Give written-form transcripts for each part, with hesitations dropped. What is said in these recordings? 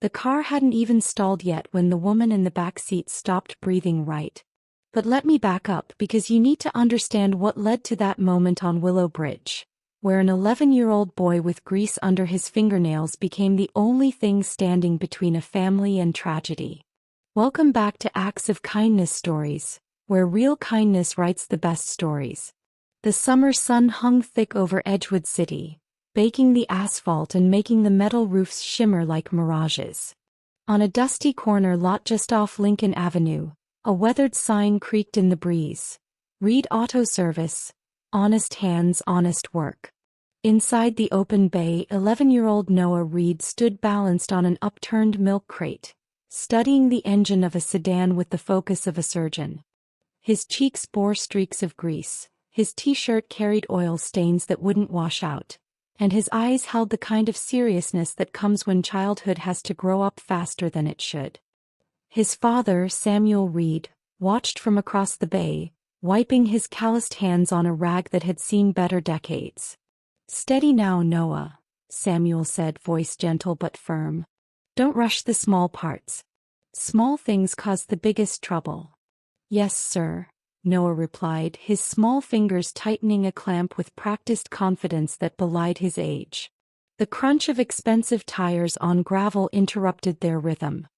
The car hadn't even stalled yet when the woman in the back seat stopped breathing. Right. But let me back up because you need to understand what led to that moment on Willow Bridge, where an 11-year-old boy with grease under his fingernails became the only thing standing between a family and tragedy. Welcome back to Acts of Kindness Stories, where real kindness writes the best stories. The summer sun hung thick over Edgewood City, baking the asphalt and making the metal roofs shimmer like mirages. On a dusty corner lot just off Lincoln Avenue, a weathered sign creaked in the breeze. Reed Auto Service, honest hands, honest work. Inside the open bay, 11-year-old Noah Reed stood balanced on an upturned milk crate, studying the engine of a sedan with the focus of a surgeon. His cheeks bore streaks of grease, his t-shirt carried oil stains that wouldn't wash out, and his eyes held the kind of seriousness that comes when childhood has to grow up faster than it should. His father, Samuel Reed, watched from across the bay, wiping his calloused hands on a rag that had seen better decades. "Steady now, Noah," Samuel said, voice gentle but firm. "Don't rush the small parts. Small things cause the biggest trouble." "Yes, sir," Noah replied, his small fingers tightening a clamp with practiced confidence that belied his age. The crunch of expensive tires on gravel interrupted their rhythm.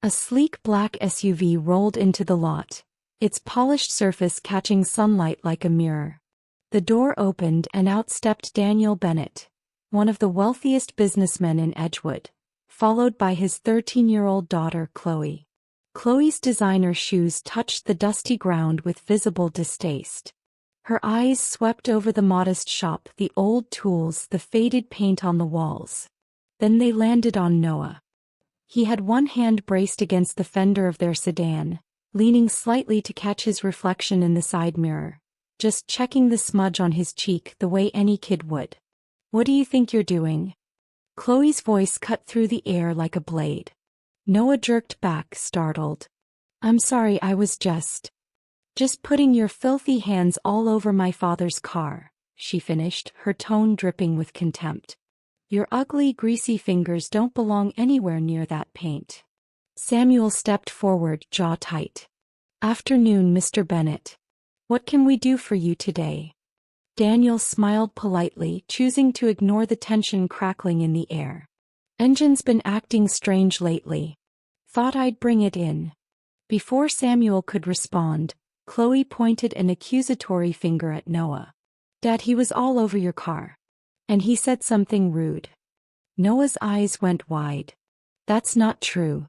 A sleek black SUV rolled into the lot, its polished surface catching sunlight like a mirror. The door opened and out stepped Daniel Bennett, one of the wealthiest businessmen in Edgewood, followed by his 13-year-old daughter Chloe. Chloe's designer shoes touched the dusty ground with visible distaste. Her eyes swept over the modest shop, the old tools, the faded paint on the walls. Then they landed on Noah. He had one hand braced against the fender of their sedan, leaning slightly to catch his reflection in the side mirror, just checking the smudge on his cheek the way any kid would. "What do you think you're doing?" Chloe's voice cut through the air like a blade. Noah jerked back, startled. "I'm sorry, I was just putting your filthy hands all over my father's car," she finished, her tone dripping with contempt. "Your ugly, greasy fingers don't belong anywhere near that paint." Samuel stepped forward, jaw tight. "Afternoon, Mr. Bennett. What can we do for you today?" Daniel smiled politely, choosing to ignore the tension crackling in the air. "Engine's been acting strange lately. Thought I'd bring it in." Before Samuel could respond, Chloe pointed an accusatory finger at Noah. "Dad, he was all over your car. And he said something rude." Noah's eyes went wide. "That's not true.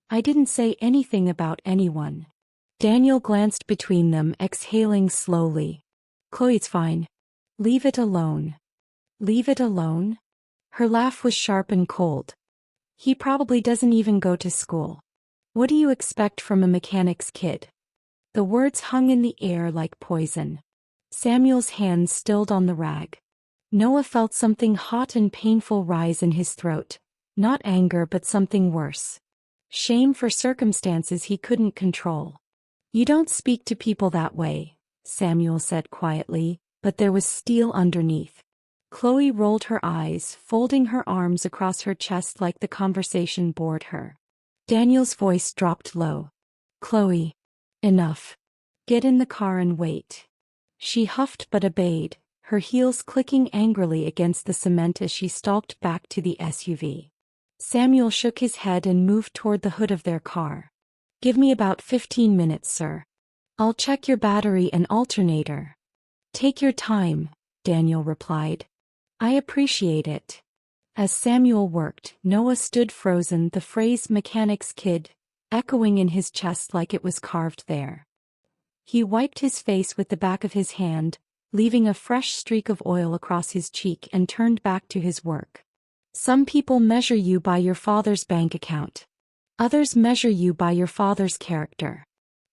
I didn't say anything about anyone." Daniel glanced between them, exhaling slowly. "Chloe's fine. Leave it alone." "Leave it alone?" Her laugh was sharp and cold. "He probably doesn't even go to school. What do you expect from a mechanic's kid?" The words hung in the air like poison. Samuel's hands stilled on the rag. Noah felt something hot and painful rise in his throat, not anger but something worse. Shame for circumstances he couldn't control. "You don't speak to people that way," Samuel said quietly, but there was steel underneath. Chloe rolled her eyes, folding her arms across her chest like the conversation bored her. Daniel's voice dropped low. "Chloe, enough. Get in the car and wait." She huffed but obeyed, her heels clicking angrily against the cement as she stalked back to the SUV. Samuel shook his head and moved toward the hood of their car. "Give me about 15 minutes, sir. I'll check your battery and alternator." "Take your time," Daniel replied. "I appreciate it." As Samuel worked, Noah stood frozen, the phrase "mechanic's kid" echoing in his chest like it was carved there. He wiped his face with the back of his hand, leaving a fresh streak of oil across his cheek, and turned back to his work. "Some people measure you by your father's bank account. Others measure you by your father's character."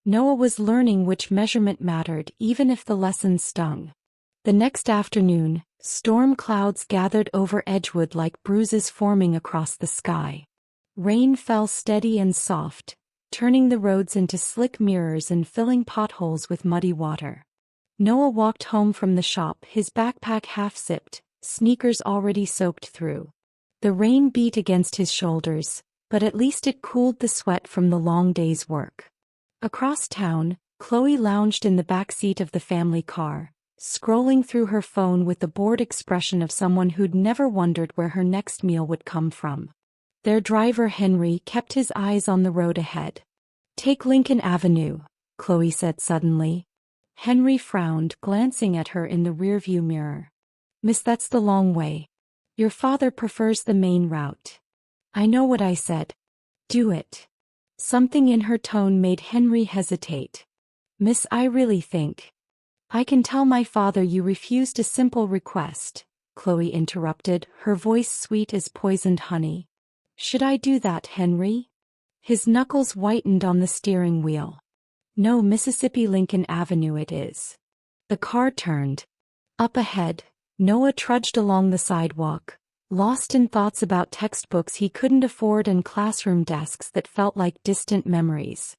Noah was learning which measurement mattered, even if the lesson stung. The next afternoon, storm clouds gathered over Edgewood like bruises forming across the sky. Rain fell steady and soft, turning the roads into slick mirrors and filling potholes with muddy water. Noah walked home from the shop, his backpack half-zipped, sneakers already soaked through. The rain beat against his shoulders, but at least it cooled the sweat from the long day's work. Across town, Chloe lounged in the back seat of the family car, scrolling through her phone with the bored expression of someone who'd never wondered where her next meal would come from. Their driver Henry kept his eyes on the road ahead. "Take Lincoln Avenue," Chloe said suddenly. Henry frowned, glancing at her in the rearview mirror. "Miss, that's the long way. Your father prefers the main route." "I know what I said." "Do it." Something in her tone made Henry hesitate. "Miss, I really think—" "I can tell my father you refused a simple request," Chloe interrupted, her voice sweet as poisoned honey. "Should I do that, Henry?" His knuckles whitened on the steering wheel. "No, Mississippi Lincoln Avenue it is." The car turned. Up ahead, Noah trudged along the sidewalk, lost in thoughts about textbooks he couldn't afford and classroom desks that felt like distant memories.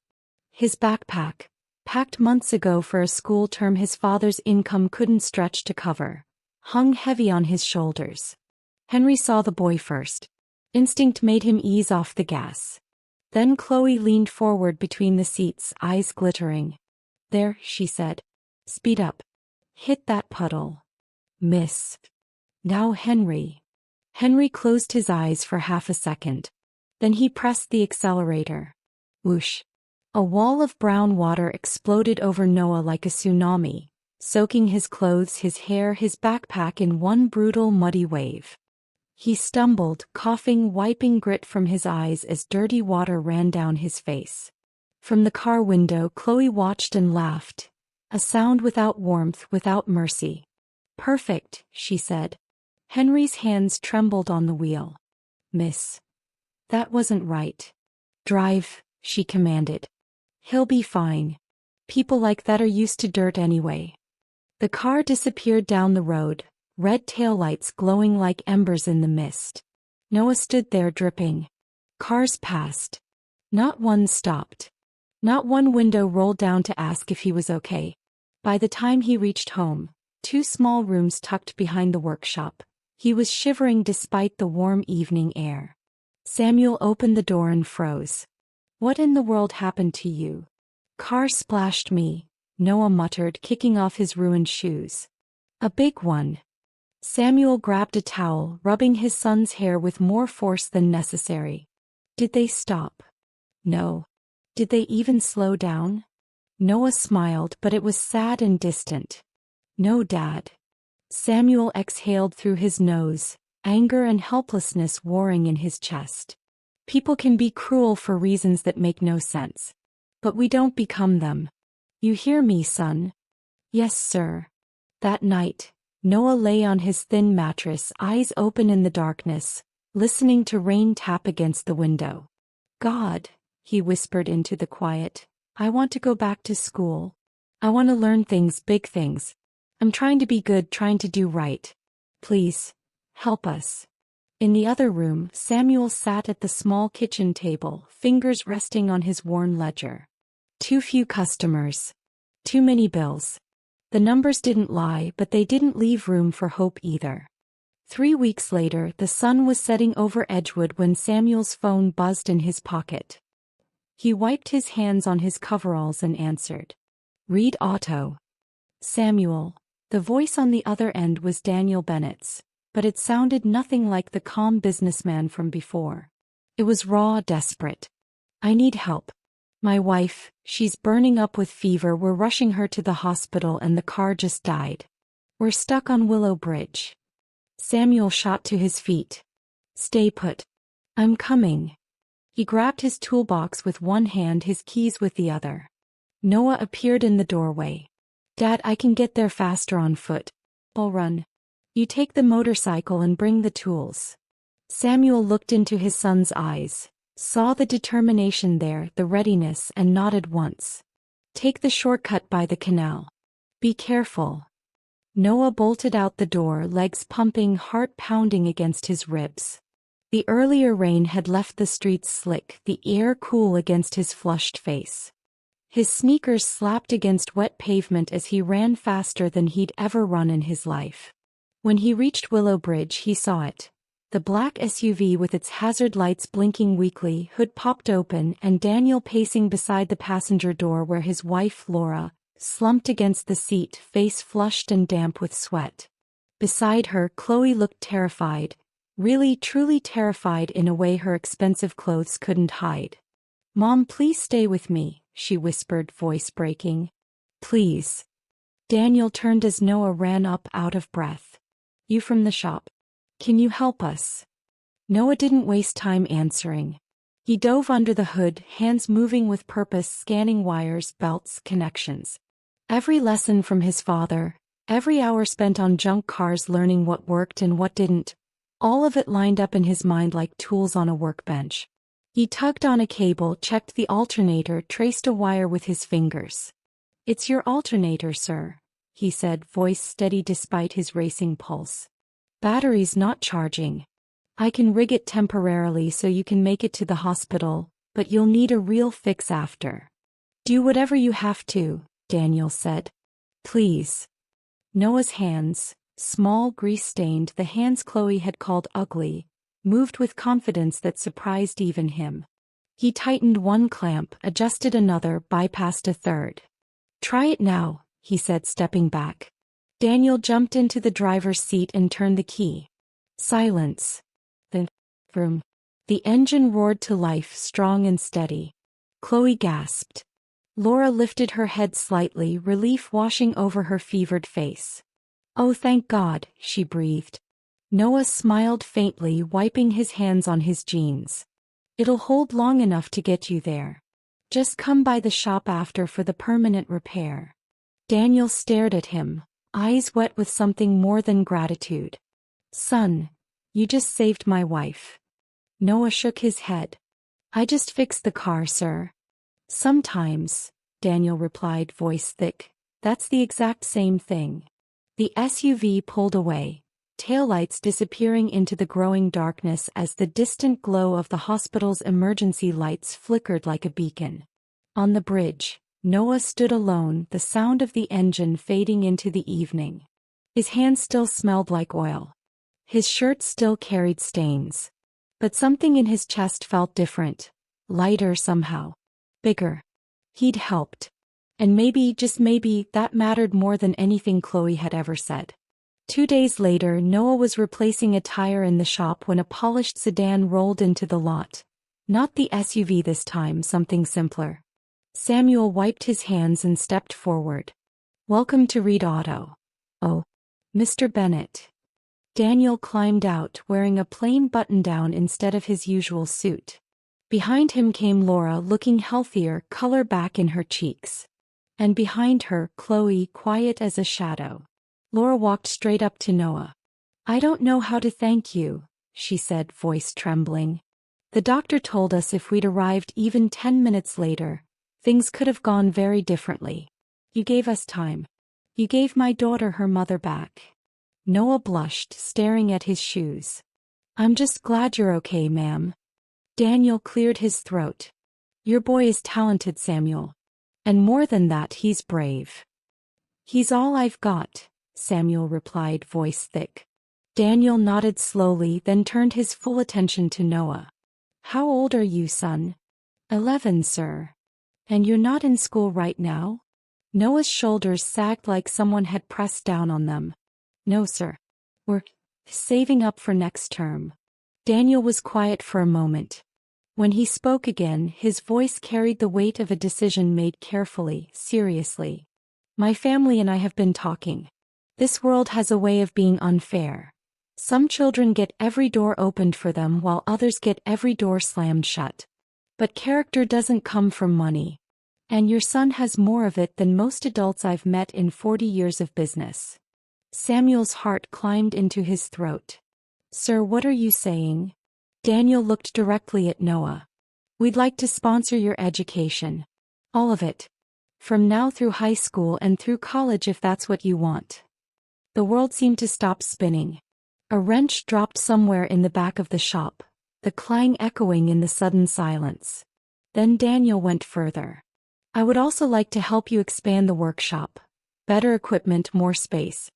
His backpack, packed months ago for a school term his father's income couldn't stretch to cover, hung heavy on his shoulders. Henry saw the boy first. Instinct made him ease off the gas. Then Chloe leaned forward between the seats, eyes glittering. "There," she said. "Speed up. Hit that puddle." "Miss." "Now, Henry." Henry closed his eyes for half a second. Then he pressed the accelerator. Whoosh. A wall of brown water exploded over Noah like a tsunami, soaking his clothes, his hair, his backpack in one brutal, muddy wave. He stumbled, coughing, wiping grit from his eyes as dirty water ran down his face. From the car window, Chloe watched and laughed. A sound without warmth, without mercy. "Perfect," she said. Henry's hands trembled on the wheel. "Miss. That wasn't right." "Drive," she commanded. "He'll be fine. People like that are used to dirt anyway." The car disappeared down the road, red taillights glowing like embers in the mist. Noah stood there dripping. Cars passed. Not one stopped. Not one window rolled down to ask if he was okay. By the time he reached home, 2 small rooms tucked behind the workshop, he was shivering despite the warm evening air. Samuel opened the door and froze. "What in the world happened to you?" "Car splashed me," Noah muttered, kicking off his ruined shoes. "A big one." Samuel grabbed a towel, rubbing his son's hair with more force than necessary. "Did they stop?" "No." "Did they even slow down?" Noah smiled, but it was sad and distant. "No, Dad." Samuel exhaled through his nose, anger and helplessness warring in his chest. "People can be cruel for reasons that make no sense. But we don't become them. You hear me, son?" "Yes, sir." That night, Noah lay on his thin mattress, eyes open in the darkness, listening to rain tap against the window. "God," he whispered into the quiet, "I want to go back to school. I want to learn things, big things. I'm trying to be good, trying to do right. Please, help us." In the other room, Samuel sat at the small kitchen table, fingers resting on his worn ledger. Too few customers. Too many bills. The numbers didn't lie, but they didn't leave room for hope either. 3 weeks later, the sun was setting over Edgewood when Samuel's phone buzzed in his pocket. He wiped his hands on his coveralls and answered. "Read Otto." "Samuel." The voice on the other end was Daniel Bennett's, but it sounded nothing like the calm businessman from before. It was raw, desperate. "I need help. My wife, she's burning up with fever. We're rushing her to the hospital and the car just died. We're stuck on Willow Bridge." Samuel shot to his feet. "Stay put. I'm coming." He grabbed his toolbox with one hand, his keys with the other. Noah appeared in the doorway. "Dad, I can get there faster on foot. I'll run. You take the motorcycle and bring the tools." Samuel looked into his son's eyes, saw the determination there, the readiness, and nodded once. "Take the shortcut by the canal. Be careful." Noah bolted out the door, legs pumping, heart pounding against his ribs. The earlier rain had left the streets slick, the air cool against his flushed face. His sneakers slapped against wet pavement as he ran faster than he'd ever run in his life. When he reached Willow Bridge, he saw it. The black SUV with its hazard lights blinking weakly, hood popped open, and Daniel pacing beside the passenger door where his wife Laura, slumped against the seat, face flushed and damp with sweat. Beside her, Chloe looked terrified, really truly terrified in a way her expensive clothes couldn't hide. "Mom, please stay with me," she whispered, voice breaking. "Please." Daniel turned as Noah ran up out of breath. "You from the shop? Can you help us?" Noah didn't waste time answering. He dove under the hood, hands moving with purpose, scanning wires, belts, connections. Every lesson from his father, every hour spent on junk cars learning what worked and what didn't, all of it lined up in his mind like tools on a workbench. He tugged on a cable, checked the alternator, traced a wire with his fingers. "It's your alternator, sir," he said, voice steady despite his racing pulse. "Battery's not charging. I can rig it temporarily so you can make it to the hospital, but you'll need a real fix after." "Do whatever you have to," Daniel said. "Please." Noah's hands, small, grease-stained, the hands Chloe had called ugly, moved with confidence that surprised even him. He tightened one clamp, adjusted another, bypassed a third. "Try it now," he said, stepping back. Daniel jumped into the driver's seat and turned the key. Silence. Vroom. The engine roared to life, strong and steady. Chloe gasped. Laura lifted her head slightly, relief washing over her fevered face. "Oh, thank God," she breathed. Noah smiled faintly, wiping his hands on his jeans. "It'll hold long enough to get you there. Just come by the shop after for the permanent repair." Daniel stared at him, eyes wet with something more than gratitude. "Son, you just saved my wife." Noah shook his head. "I just fixed the car, sir." "Sometimes," Daniel replied, voice thick, "that's the exact same thing." The SUV pulled away, taillights disappearing into the growing darkness as the distant glow of the hospital's emergency lights flickered like a beacon. On the bridge, Noah stood alone, the sound of the engine fading into the evening. His hands still smelled like oil. His shirt still carried stains. But something in his chest felt different, lighter somehow, bigger. He'd helped. And maybe, just maybe, that mattered more than anything Chloe had ever said. 2 days later, Noah was replacing a tire in the shop when a polished sedan rolled into the lot. Not the SUV this time, something simpler. Samuel wiped his hands and stepped forward. "Welcome to Reed Auto." "Oh, Mr. Bennett." Daniel climbed out, wearing a plain button-down instead of his usual suit. Behind him came Laura, looking healthier, color back in her cheeks. And behind her, Chloe, quiet as a shadow. Laura walked straight up to Noah. "I don't know how to thank you," she said, voice trembling. "The doctor told us if we'd arrived even 10 minutes later, things could have gone very differently. You gave us time. You gave my daughter her mother back." Noah blushed, staring at his shoes. "I'm just glad you're okay, ma'am." Daniel cleared his throat. "Your boy is talented, Samuel. And more than that, he's brave." "He's all I've got," Samuel replied, voice thick. Daniel nodded slowly, then turned his full attention to Noah. "How old are you, son?" 11, sir." "And you're not in school right now?" Noah's shoulders sagged like someone had pressed down on them. "No, sir. We're saving up for next term." Daniel was quiet for a moment. When he spoke again, his voice carried the weight of a decision made carefully, seriously. "My family and I have been talking. This world has a way of being unfair. Some children get every door opened for them while others get every door slammed shut. But character doesn't come from money. And your son has more of it than most adults I've met in 40 years of business." Samuel's heart climbed into his throat. "Sir, what are you saying?" Daniel looked directly at Noah. "We'd like to sponsor your education. All of it. From now through high school and through college if that's what you want." The world seemed to stop spinning. A wrench dropped somewhere in the back of the shop, the clang echoing in the sudden silence. Then Daniel went further. "I would also like to help you expand the workshop. Better equipment, more space."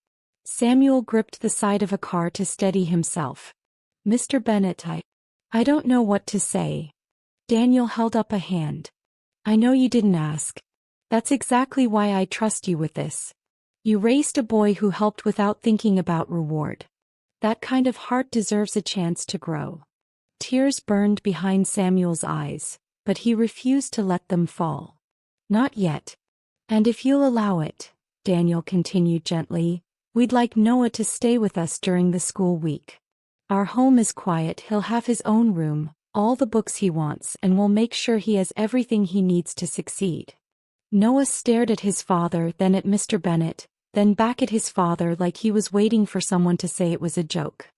Samuel gripped the side of a car to steady himself. Mr. Bennet, I don't know what to say. Daniel held up a hand. I know you didn't ask. That's exactly why I trust you with this. You raised a boy who helped without thinking about reward. That kind of heart deserves a chance to grow. Tears burned behind Samuel's eyes, but he refused to let them fall. Not yet. And if you'll allow it, Daniel continued gently, we'd like Noah to stay with us during the school week. Our home is quiet, he'll have his own room, all the books he wants, and we'll make sure he has everything he needs to succeed. Noah stared at his father, then at Mr. Bennet, then back at his father like he was waiting for someone to say it was a joke.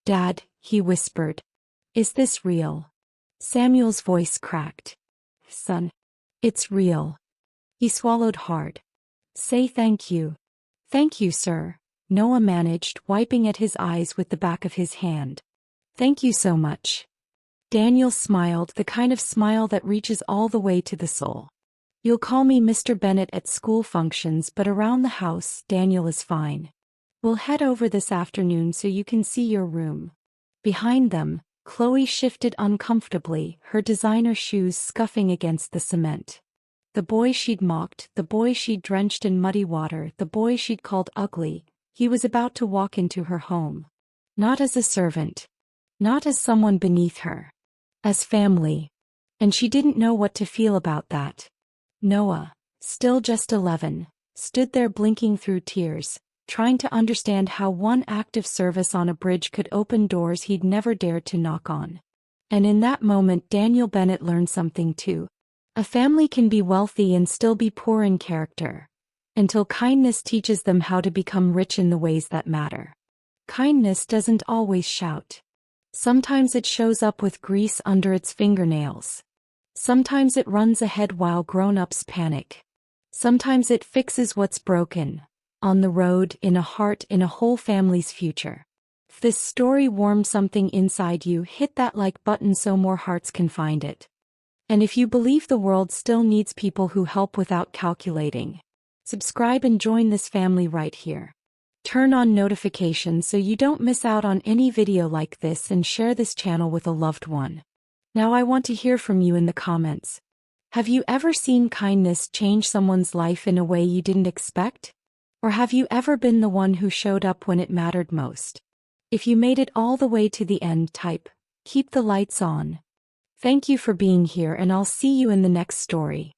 Dad, he whispered. Is this real? Samuel's voice cracked. Son. It's real. He swallowed hard. Say thank you. Thank you, sir, Noah managed, wiping at his eyes with the back of his hand. Thank you so much. Daniel smiled, the kind of smile that reaches all the way to the soul. You'll call me Mr. Bennet at school functions, but around the house, Daniel is fine. We'll head over this afternoon so you can see your room. Behind them, Chloe shifted uncomfortably, her designer shoes scuffing against the cement. The boy she'd mocked, the boy she'd drenched in muddy water, the boy she'd called ugly, he was about to walk into her home. Not as a servant. Not as someone beneath her. As family. And she didn't know what to feel about that. Noah, still just 11, stood there blinking through tears, trying to understand how one act of service on a bridge could open doors he'd never dared to knock on. And in that moment Daniel Bennet learned something too. A family can be wealthy and still be poor in character, until kindness teaches them how to become rich in the ways that matter. Kindness doesn't always shout. Sometimes it shows up with grease under its fingernails. Sometimes it runs ahead while grown-ups panic. Sometimes it fixes what's broken, on the road, in a heart, in a whole family's future. If this story warmed something inside you, hit that like button so more hearts can find it. And if you believe the world still needs people who help without calculating, subscribe and join this family right here. Turn on notifications so you don't miss out on any video like this, and share this channel with a loved one. Now I want to hear from you in the comments. Have you ever seen kindness change someone's life in a way you didn't expect? Or have you ever been the one who showed up when it mattered most? If you made it all the way to the end, type, keep the lights on. Thank you for being here, and I'll see you in the next story.